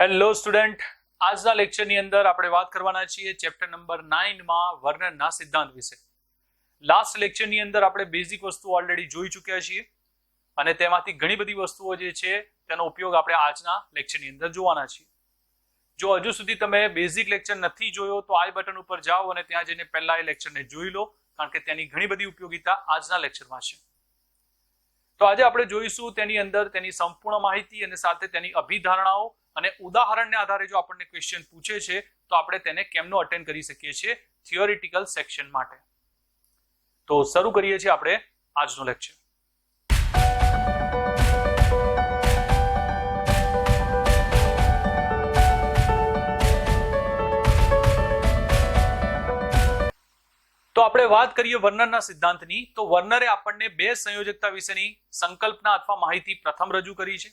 Hello student, આજના લેક્ચરની અંદર આપણે વાત કરવાના છીએ ચેપ્ટર નંબર 9 માં વર્ણનના સિદ્ધાંત વિશે. લાસ્ટ લેક્ચરની અંદર આપણે બેઝિક વસ્તુઓ ઓલરેડી જોઈ ચૂક્યા છીએ અને તેમાંથી ઘણી બધી વસ્તુઓ જે છે તેનો ઉપયોગ આપણે આજના લેક્ચરની અંદર જોવાના છીએ. જો હજુ સુધી તમે બેઝિક લેક્ચર નથી જોયો તો આઈ બટન ઉપર જાઓ અને ત્યાં જઈને પહેલા એ લેક્ચરને જોઈ લો, કારણ કે તેની ઘણી બધી ઉપયોગિતા આજના લેક્ચરમાં છે. તો આજે આપણે જોઈશું તેની અંદર તેની સંપૂર્ણ માહિતી અને સાથે તેની અભિધારણાઓ અને ઉદાહરણને આધારે જો આપણને ક્વેશ્ચન પૂછે છે તો આપણે તેને કેમનો અટેન્ડ કરી શકીએ છીએ થિયોરિટિકલ સેક્શન માટે. તો શરૂ કરીએ છીએ આપણે આજનો લેક્ચર. તો આપણે વાત કરીએ વર્નરના સિદ્ધાંતની, તો વર્નરે આપણને બે સંયોજકતા વિશેની સંકલ્પના અથવા માહિતી પ્રથમ રજૂ કરી છે.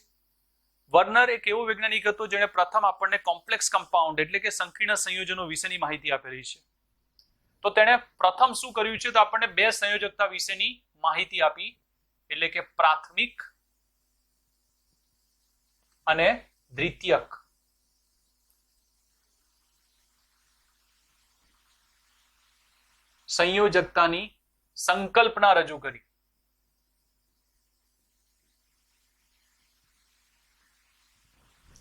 વર્નર એક એવો વૈજ્ઞાનિક હતો જેણે પ્રથમ આપણને કોમ્પ્લેક્સ કમ્પાઉન્ડ એટલે કે સંકીર્ણ સંયોજનો વિશેની માહિતી આપેલી છે. તો તેણે પ્રથમ શું કર્યું છે તો આપણને બે સંયોજકતા વિશેની માહિતી આપી, એટલે કે પ્રાથમિક અને દ્વિતીયક. સંયોજકતાની સંકલ્પના રજૂ કરી.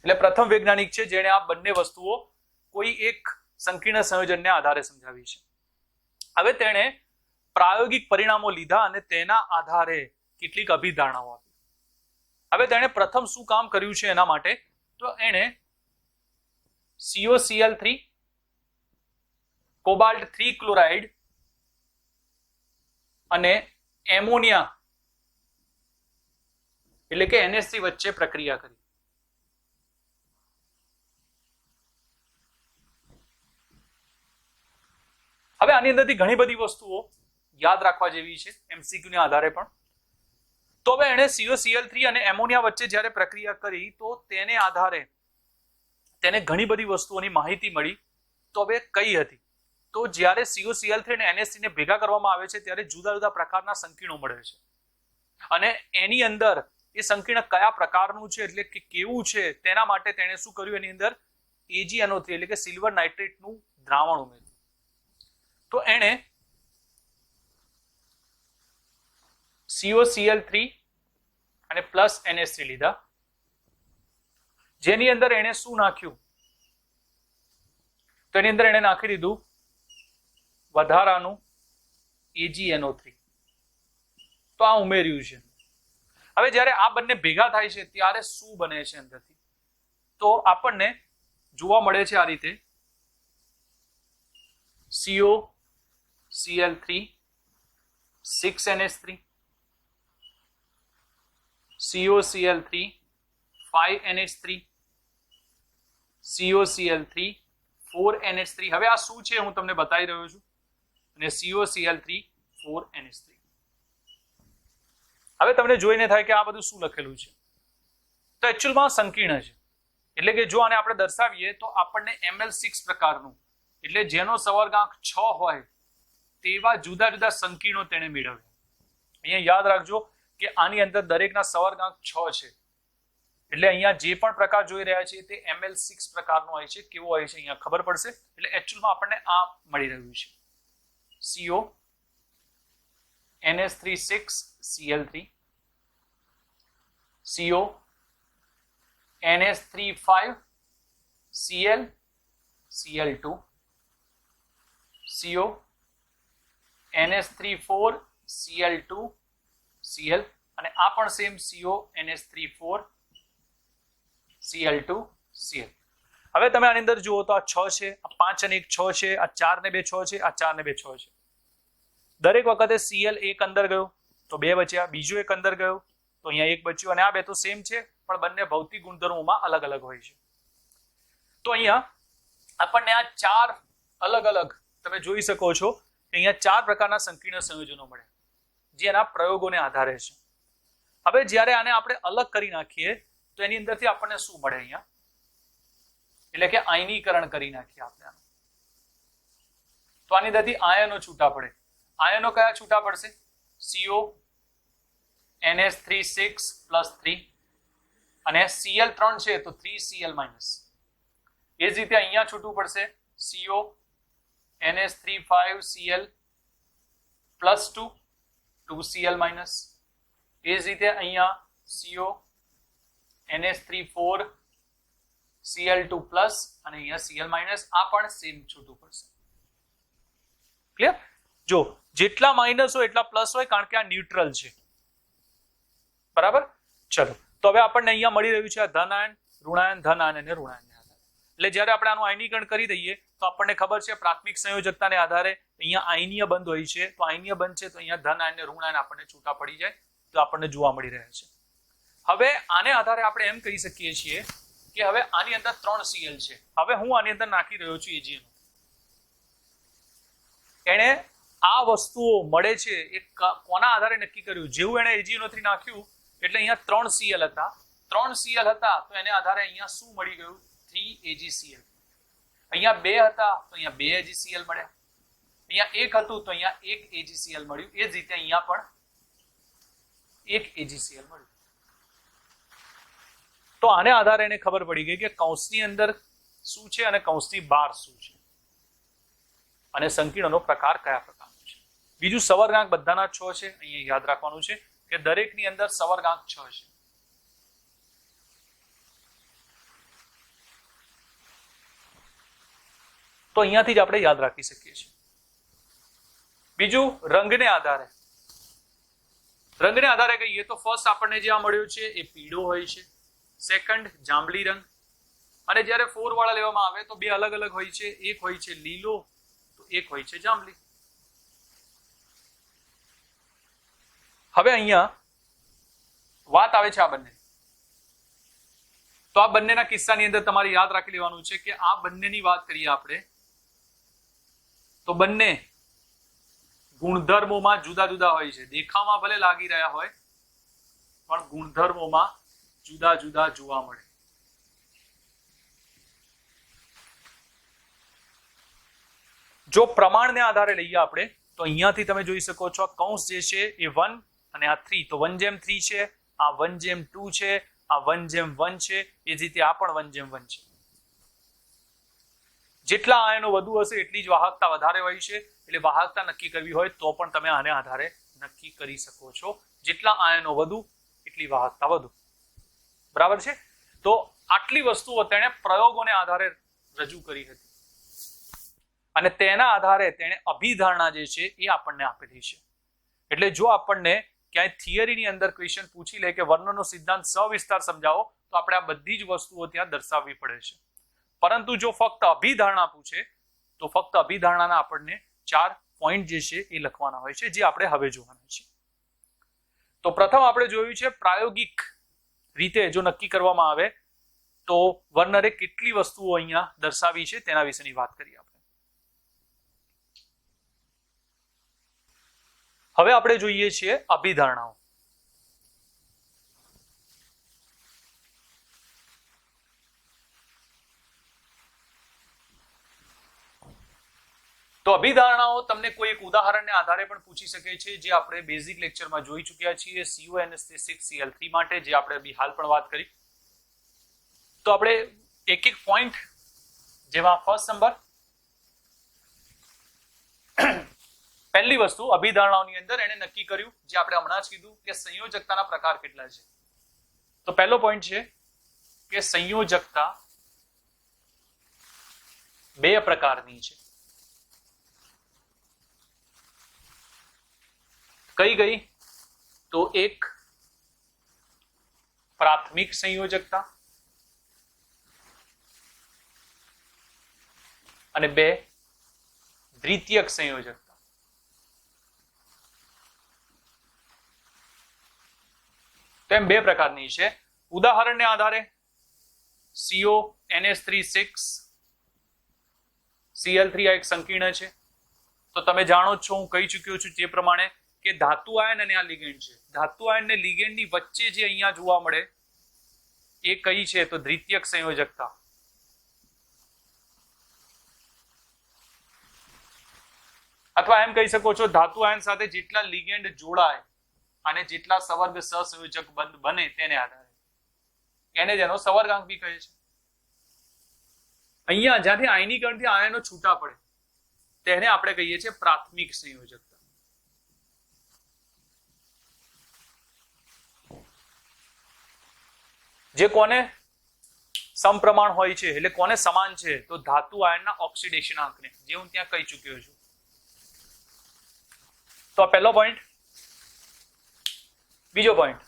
એટલે પ્રથમ વૈજ્ઞાનિક છે જેણે આ બંને વસ્તુઓ કોઈ એક સંકીર્ણ સંયોજનને આધારે સમજાવી છે. હવે તેણે પ્રાયોગિક પરિણામો લીધા અને તેના આધારે કેટલીક અભિધારણાઓ આપી. હવે તેણે પ્રથમ શું કામ કર્યું છે એના માટે, તો એણે COCl3 કોબાલ્ટ 3 ક્લોરાઇડ અને એમોનિયા એટલે કે NH3 વચ્ચે પ્રક્રિયા કરી. હવે આની અંદરથી ઘણી બધી વસ્તુઓ યાદ રાખવા જેવી છે MCQ ના આધારે પણ. તો હવે એણે COCl3 અને એમોનિયા વચ્ચે જ્યારે પ્રક્રિયા કરી તો તેને આધારે તેને ઘણી બધી વસ્તુઓની માહિતી મળી. તો હવે કઈ હતી, તો જ્યારે COCl3 અને NH3 ને ભેગા કરવામાં આવે છે ત્યારે જુદા જુદા પ્રકારના સંકીર્ણો મળે છે અને એની અંદર એ સંકીર્ણ કયા પ્રકારનું છે એટલે કે કેવું છે તેના માટે તેણે શું કર્યું, એની અંદર AgNO3 એટલે કે સિલ્વર નાઇટ્રેટનું દ્રાવણ ઉમેર્યું. તો એણે COCl3 અને પ્લસ NH3 લીધા, જેની અંદર એણે શું નાખ્યું, તો એની અંદર એણે નાખી દીધું વધારાનું AgNO3. તો આ ઉમેર્યું છે. હવે જ્યારે આ બંને ભેગા થાય છે ત્યારે શું બને છે અંદરથી, તો આપણને જોવા મળે છે આ રીતે COCl3 6NH3, COCl3 5NH3, COCl3 4NH3. હવે આ શું છે હું તમને બતાવી રહ્યો છું, અને COCl3 4NH3. હવે તમને જોઈને થાય કે આ બધું શું લખેલું છે, તો એકચ્યુઅલમાં સંકીર્ણ છે. એટલે કે જો આને આપણે દર્શાવીએ તો આપણને Ml6 પ્રકારનું એટલે જેનો સવર્ગાંક 6 હોય તેવા જુદા જુદા સંકીર્ણો તેને મેળવ્યા. અહીંયા યાદ રાખજો કે આની અંદર દરેકના સવર્ગાંક 6 છે. એટલે અહીંયા જે પણ પ્રકાર જોઈ રહ્યા છે તે Ml6 પ્રકારનો હોય છે. કેવો હોય છે અહીંયા ખબર પડશે. એટલે એકચ્યુઅલમાં આપણને આ મળી રહ્યું છે CO NH36Cl3, CO NH35Cl Cl2, CO NH34Cl2 Cl, અને આ પણ સેમ CO NH34Cl2 Cl. હવે તમે આની અંદર જુઓ તો આ 6 છે, આ 5 અને 1 6 છે, આ 4 ને 2 6 છે, આ 4 ને 2 6 છે. દરેક વખતે Cl એક અંદર ગયો તો 2 બચ્યા, બીજો એક અંદર ગયો તો અહીંયા 1 બચ્યું, અને આ બે તો સેમ છે પણ બંને ભૌતિક ગુણધર્મોમાં અલગ અલગ હોય છે. તો અહીંયા આપણને આ 4 અલગ અલગ તમે જોઈ શકો છો કે અહીંયા 4 પ્રકારના સંકીર્ણ સંયોજનો મળે જે એના પ્રયોગોને આધારે છે. હવે જ્યારે આને આપણે અલગ કરી નાખીએ તો એની અંદરથી આપણને શું મળે અહીંયા, એટલે કે આયનીકરણ કરી નાખીએ આપણે. તો આની અંદરથી આયનો છૂટા પડે. આયનો કયા છૂટા પડશે, CO NH36 + 3 અને Cl3 છે તો 3Cl-, એ જ રીતે અહીંયા છૂટવું પડશે CO NH3 5Cl +2 2Cl minus. એ જ રીતે અહીંયા CO NH3 4Cl2 પ્લસ અને અહીંયા Cl માઇનસ. આ પણ સેમ છૂટવું પડશે. ક્લિયર? જો જેટલા માઇનસ હોય એટલા પ્લસ હોય કારણ કે આ ન્યુટ્રલ છે. બરાબર? ચલો તો હવે આપણને અહીંયા મળી રહ્યું છે આ ધન આયન, ઋણાયન, ધન આયન અને ઋણાયનને આધારે. એટલે જ્યારે આપણે આનું આયનીકરણ કરી દઈએ તો આપણને ખબર છે પ્રાથમિક સંયોજકતાને આધારે અહીંયા આયનીય બંધ હોય છે. તો આયનીય બંધ છે તો અહીંયા ધન આયન અને ઋણાયન આપણને છૂટા પડી જાય તો આપણને જોવા મળી રહ્યા છે. હવે આને આધારે આપણે એમ કહી શકીએ છીએ કે હવે આની અંદર 3 Cl છે. હવે હું આની અંદર નાખી રહ્યો છું AgNO. એણે આ વસ્તુઓ મળે છે એ કોના આધારે નક્કી કર્યું? જેવું એણે AgNO3 નાખ્યું એટલે અહીંયા 3 Cl હતા. 3 Cl હતા તો એને આધારે અહીંયા શું મળી ગયું? 3 AgCl. અહીંયા 2 હતા તો અહીંયા 2 AgCl મળ્યા. અહીંયા 1 હતું તો અહીંયા 1 AgCl મળ્યું. એ જ રીતે અહીંયા પણ 1 AgCl મળ્યું. તો આને આધારે એને ખબર પડી ગઈ કે કૌંસની અંદર શું છે અને કૌંસની બહાર શું છે અને સંકીર્ણનો પ્રકાર કયા પ્રકારનો છે. બીજું સવર્ગાંક બધાના 6 છે. અહીંયા યાદ રાખવાનું છે કે દરેકની અંદર સવર્ગાંક 6 છે. તો અહીંયાથી જ આપણે યાદ રાખી શકીએ છીએ. બીજું રંગને આધારે કહીએ તો ફર્સ્ટ આપણને જે આ મળ્યું છે એ પીળો હોય છે. સેકન્ડ જાંબલી રંગ. અને જ્યારે 4 વાળા લેવામાં આવે તો બે અલગ અલગ હોય છે. એક હોય છે લીલો તો એક હોય છે જાંબલી. હવે અહીંયા વાત આવે છે આ બંને. તો આ બંનેના કિસ્સાની અંદર તમારે યાદ રાખી લેવાનું છે કે આ બંનેની વાત કરીએ આપણે તો બંને ગુણધર્મોમાં જુદા જુદા હોય છે. દેખાવમાં ભલે લાગી રહ્યા હોય પણ ગુણધર્મોમાં જુદા જુદા જોવા મળે. જો પ્રમાણને આધારે લઈએ આપણે તો અહીંયાથી તમે જોઈ શકો છો કૌંસ જે છે એ 1 અને આ 3 તો 1:3 છે, આ 1:2 છે, આ 1:1 છે. એ જ રીતે આ પણ 1:1 છે. જેટલા આયનો વધુ હશે એટલી જ વાહકતા વધારે હોય છે. એટલે વાહકતા નક્કી કરવી હોય તો પણ તમે આને આધારે નક્કી કરી શકો છો. જેટલા આયનો વધુ એટલી વાહકતા વધુ. બરાબર છે? તો આટલી વસ્તુઓ તેણે પ્રયોગોને આધારે રજૂ કરી હતી અને તેના આધારે તેણે અભિધારણા જે છે એ આપણને આપેલી છે. એટલે જો આપણને ક્યાંય થિયરીની અંદર ક્વેશ્ચન પૂછી લે કે વર્ણનનો સિદ્ધાંત સવિસ્તાર સમજાવો તો આપણે આ બધી જ વસ્તુઓ ત્યાં દર્શાવવી પડે છે. પરંતુ જો ફક્ત અભિધારણા પૂછે તો ફક્ત અભિધારણાના આપણને 4 પોઈન્ટ જે છે એ લખવાના હોય છે જે આપણે હવે જોવાના છે. તો પ્રથમ આપણે જોયું છે પ્રાયોગિક રીતે જો નક્કી કરવામાં આવે તો વર્નરે કેટલી વસ્તુઓ અહીંયા દર્શાવી છે તેના વિશેની વાત કરીએ આપણે. હવે આપણે જોઈએ છીએ અભિધારણાઓ. તો અભિધારણાઓ તમને કોઈ એક ઉદાહરણને આધારે પણ પૂછી શકે છે જે આપણે બેઝિક લેક્ચરમાં જોઈ ચૂક્યા છીએ CONH6Cl3 માટે, જે આપણે હાલ પણ વાત કરી. તો આપણે એક એક પોઈન્ટ, જેમાં ફર્સ્ટ નંબર પહેલી વસ્તુ અભિધારણાઓની અંદર એને નક્કી કર્યું જે આપણે હમણાં જ કીધું કે સંયોજકતાના પ્રકાર કેટલા છે. તો પહેલો પોઈન્ટ છે કે સંયોજકતા 2 પ્રકારની છે. કઈ ગઈ? તો એક પ્રાથમિક સંયોજકતા અને 2 દ્વિતીયક સંયોજકતા. તેમ 2 પ્રકારની છે. ઉદાહરણને આધારે CONH3 આ એક સંકીર્ણ છે. તો તમે જાણો છો, હું કહી ચૂક્યો છું તે પ્રમાણે કે ધાતુ આયન અને આ લિગેન્ડ છે. ધાતુ આયન ને લિગેન્ડની વચ્ચે જે અહીંયા જોવા મળે એ કઈ છે? તો દ્વિતીયક સંયોજકતા. અથવા એમ કહી શકો છો ધાતુ આયન સાથે જેટલા લિગેન્ડ જોડાય અને જેટલા સવર્ગ સહસંયોજક બંધ બને તેને આધારે એને જેનો સવર્ગાંક બી કહે છે. અહીંયા જ્યાંથી આયનીકરણથી આયનો છૂટા પડે તેને આપણે કહીએ છીએ પ્રાથમિક સંયોજકતા. જે કોને સમપ્રમાણ હોય છે, એટલે કોને સમાન છે, તો ધાતુ આયનના ઓક્સિડેશન આંકને, જે હું ત્યાં કહી ચૂક્યો છું. તો આ પહેલો પોઈન્ટ. બીજો પોઈન્ટ,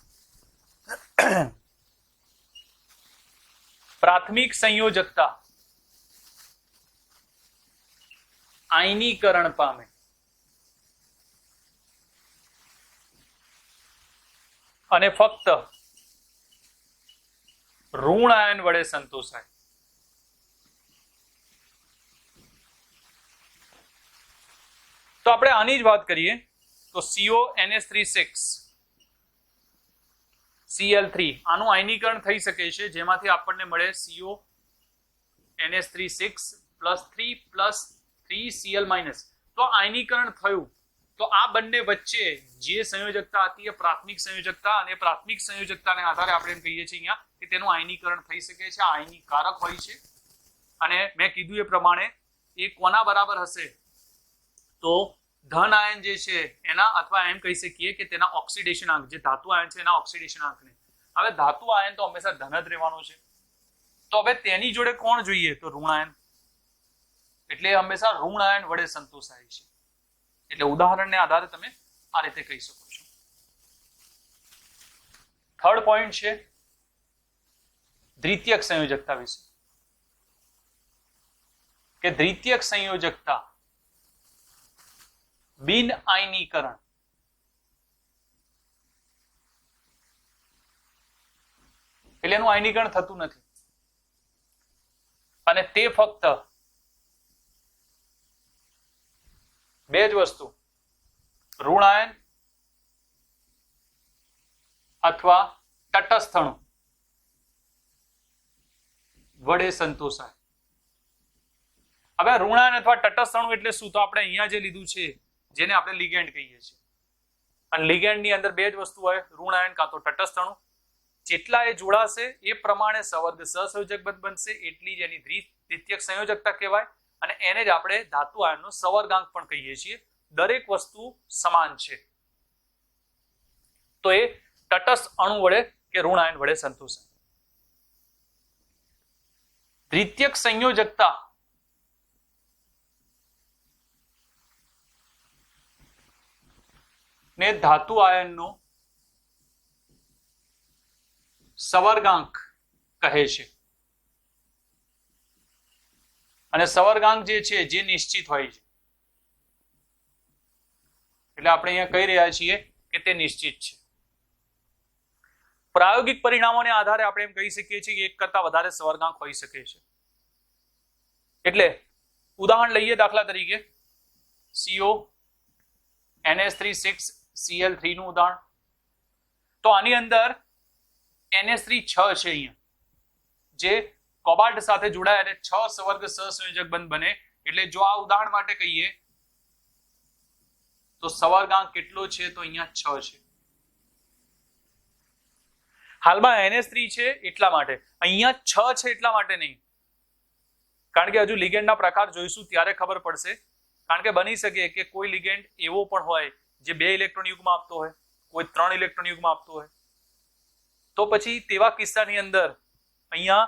પ્રાથમિક સંયોજકતા આયનીકરણ પામે અને ફક્ત ઋણ આયન વડે સંતોષાય. તો આપણે આની જ વાત કરીએ તો CONH36 Cl3 આનું આયનીકરણ થઈ શકે છે, જેમાંથી આપણને મળે CONH36 +3 + 3Cl-. તો આયનીકરણ થયું તો આ બંને વચ્ચે જે સંયોજકતા હતી એ પ્રાથમિક સંયોજકતા, અને પ્રાથમિક સંયોજકતાને આધારે આપણે એમ કહીએ છીએ અહીંયા કે તેનું આયનીકરણ થઈ શકે છે, આયનીકારક હોય છે. અને મેં કીધું એ પ્રમાણે એ કોના બરાબર હશે, તો ધન આયન જે છે એના, અથવા એમ કહી શકીએ કે તેના ઓક્સિડેશન આંક, જે ધાતુ આયન છે એના ઓક્સિડેશન આંકને. હવે ધાતુ આયન તો હંમેશા ધન જ રહેવાનો છે, તો હવે તેની જોડે કોણ જોઈએ, તો ઋણ આયન. એટલે હંમેશા ઋણ આયન વડે સંતોષાય છે. એટલે ઉદાહરણને આધારે તમે આ રીતે કહી શકો છો. થર્ડ પોઈન્ટ છે દ્વિતીયક સંયોજકતા વિશે, કે દ્વિતીયક સંયોજકતા બિન આયનીકરણ એટલે એનું આયનીકરણ થતું નથી, અને તે ફક્ત બે જ વસ્તુ, ઋણ આયન અથવા તટસ્થ અણુ વડે સંતોષાય. હવે ઋણ આયન અથવા તટસ્થ અણુ એટલે શું, તો આપણે અહીંયા જે લીધું છે જેને આપણે લિગેન્ડ કહીએ છીએ, અને લિગેન્ડ ની અંદર બે જ વસ્તુ હોય, ઋણ આયન કાં તો તટસ્થ અણુ. જેટલા એ જોડાશે એ પ્રમાણે સવર્ગ સહસંયોજક બનશે, એટલી જ એની દ્વિતીયક સંયોજકતા કહેવાય. અને એને જ આપણે ધાતુ આયનનો સવર્ગાંક પણ કહીએ છીએ. દરેક વસ્તુ સમાન છે તો એ તટસ્થ અણુ વડે કે ઋણ આયન વડે સંતોષાય. દ્વિતીયક સંયોજકતા ને ધાતુ આયનનો સવર્ગાંક કહે છે. અને સવર્ગાંક જે છે જે નિશ્ચિત હોય છે, એટલે આપણે અહીંયા કહી રહ્યા છીએ કે તે નિશ્ચિત છે. પ્રાયોગિક પરિણામોને આધારે આપણે એમ કહી શકીએ છીએ કે એક કરતા વધારે સવર્ગાંક હોઈ શકે છે. એટલે ઉદાહરણ લઈએ, દાખલા તરીકે CONH36Cl3 નું ઉદાહરણ. તો આની અંદર NH3 6 છે અહીંયા, જે કોબાલ્ટ સાથે જોડાય અને 6 સવર્ગ સહસંયોજક બંધ બને. એટલે જો આ ઉદાહરણ માટે કહીએ તો સવર્ગાંક કેટલો છે, તો અહીંયા 6 છે. હાલમાં NH3 છે એટલા માટે, અહીંયા 6 છે એટલા માટે નહીં, કારણ કે હજુ લિગેન્ડના પ્રકાર જોઈશું ત્યારે ખબર પડશે. કારણ કે બની શકે કે કોઈ લિગેન્ડ એવો પણ હોય જે 2 ઇલેક્ટ્રોન યુગ્મ આપતો હોય, કોઈ 3 ઇલેક્ટ્રોન યુગ્મ આપતો હોય. તો પછી તેવા કિસ્સાની અંદર અહીંયા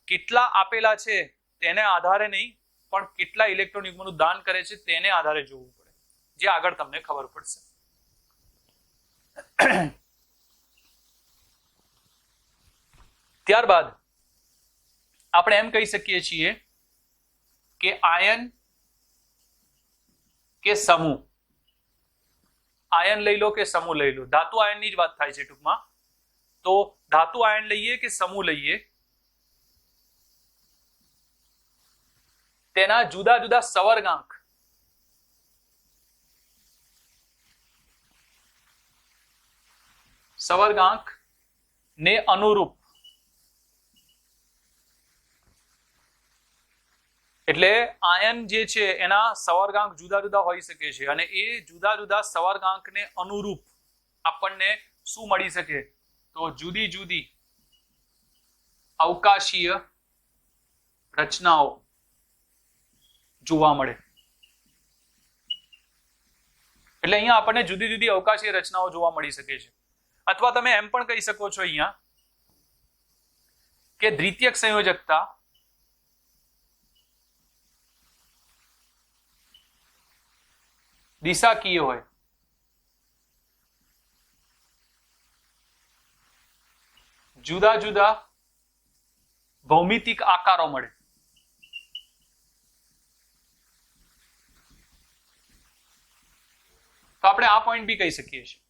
કેટલા આપેલા છે તેને આધારે નહીં, પણ કેટલા ઇલેક્ટ્રોન યુગ્મનું દાન કરે છે તેને આધારે જોવું પડે, જે આગળ તમને ખબર પડશે. ત્યારબાદ આપણે એમ કહી શકીએ છીએ કે આયન કે સમૂહ, આયન લઈ લો કે સમૂહ લઈ લો, ધાતુ આયનની જ વાત થાય છે ટૂંકમાં. તો ધાતુ આયન લઈએ કે સમૂહ લઈએ, તેના જુદા જુદા સવર્ગાંક ને અનુરૂપ, એટલે આયન જે છે એના સવર્ગાંક જુદા જુદા હોઈ શકે છે, અને એ જુદા જુદા સવર્ગાંકને અનુરૂપ આપણને શું મળી શકે, તો જુદી જુદી અવકાશીય રચનાઓ જોવા મળે. એટલે અહીંયા આપણને જુદી જુદી અવકાશીય રચનાઓ જોવા મળી શકે છે. અથવા તમે એમ પણ કહી શકો છો અહીંયા કે દ્વિતીયક સંયોજકતા દિશાકીય હોય. જુદા જુદા ભૌમિતિક આકારો મળે. તો આપણે આ પોઈન્ટ બી કહી શકીએ છીએ.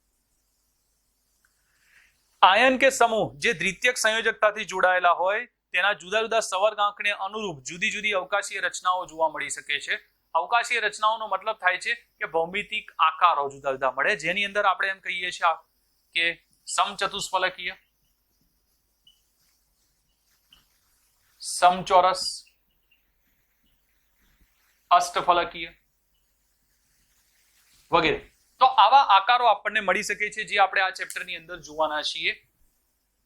આયન કે સમૂહ જે દ્વિતીયક સંયોજકતાથી જોડાયેલા હોય તેના જુદા જુદા સવર્ગાંકને અનુરૂપ જુદી જુદી અવકાશીય રચનાઓ જોવા મળી શકે છે. અવકાશીય રચનાઓનો મતલબ થાય છે કે ભૌમિતિક આકારો જુદા જુદા મળે, જેની અંદર આપણે એમ કહીએ છીએ કે સમચતુષ્ફલકીય, સમચોરસ, અષ્ટફલકીય વગેરે. તો આવા આકારો આપણને મળી શકે છે જે આપણે આ ચેપ્ટરની અંદર જોવાના છીએ.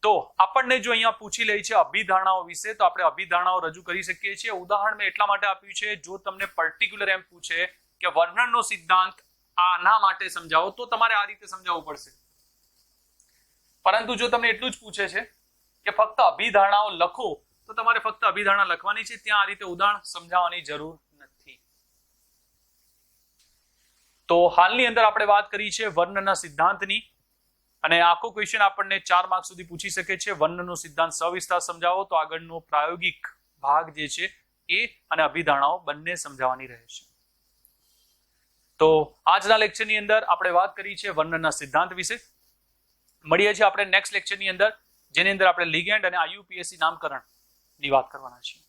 તો આપણને જો અહીંયા પૂછી લે છે અભિધારણાઓ વિશે, તો આપણે અભિધારણાઓ રજૂ કરી શકીએ છીએ. ઉદાહરણ મેં એટલા માટે આપ્યું છે, જો તમને પર્ટિક્યુલર એમ પૂછે કે વર્ણનનો સિદ્ધાંત આના માટે સમજાવો તો તમારે આ રીતે સમજાવવું પડશે. પરંતુ જો તમને એટલું જ પૂછે છે કે ફક્ત અભિધારણાઓ લખો તો તમારે ફક્ત અભિધારણા લખવાની છે, ત્યાં આ રીતે ઉદાહરણ સમજાવવાની જરૂર નથી. તો હાલની અંદર આપણે વાત કરી છે વર્ણનના સિદ્ધાંતની, અને આખો ક્વેશ્ચન આપણને 4 માર્ક સુધી પૂછી શકે છે. વર્ણનનો સિદ્ધાંત સવિસ્તાર સમજાવો, તો આગળનો પ્રાયોગિક ભાગ જે છે એ અને અભિધારણાઓ બંને સમજાવવાની રહે છે. તો આજના લેક્ચરની અંદર આપણે વાત કરી છે વર્ણનના સિદ્ધાંત વિશે. મળીએ છીએ આપણે નેક્સ્ટ લેક્ચરની અંદર, જેની અંદર આપણે લિગેન્ડ અને IUPAC નામકરણની વાત કરવાના છીએ.